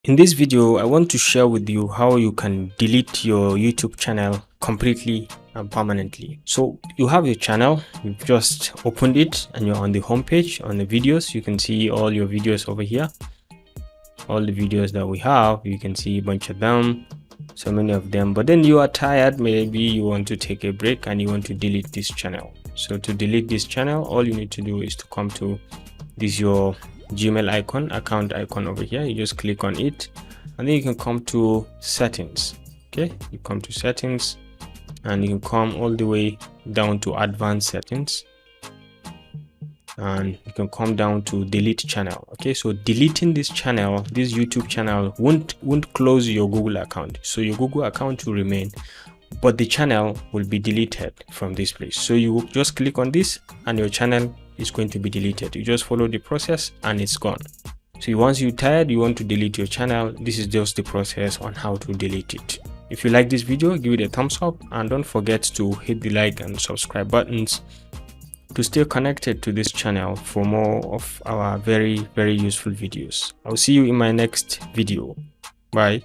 In this video, I want to share with you how you can delete your YouTube channel completely and permanently. So you have your channel, you've just opened it and you're on the home page. On the videos, you can see all your videos over here. All the videos that we have, you can see a bunch of them, so many of them. But then you are tired, maybe you want to take a break and you want to delete this channel. So to delete this channel, all you need to do is to come to this your Gmail icon, account icon over here. You just click on it and then you can come to settings. Okay, you come to settings and you can come all the way down to advanced settings and you can come down to delete channel. Okay, so deleting this channel, this YouTube channel, won't close your Google account. So your Google account will remain, but the channel will be deleted from this place. So you just click on this and your channel is going to be deleted. You just follow the process and it's gone. So once you're tired, you want to delete your channel, this is just the process on how to delete it. If you like this video, give it a thumbs up and don't forget to hit the like and subscribe buttons to stay connected to this channel for more of our very useful videos. I'll see you in my next video. Bye.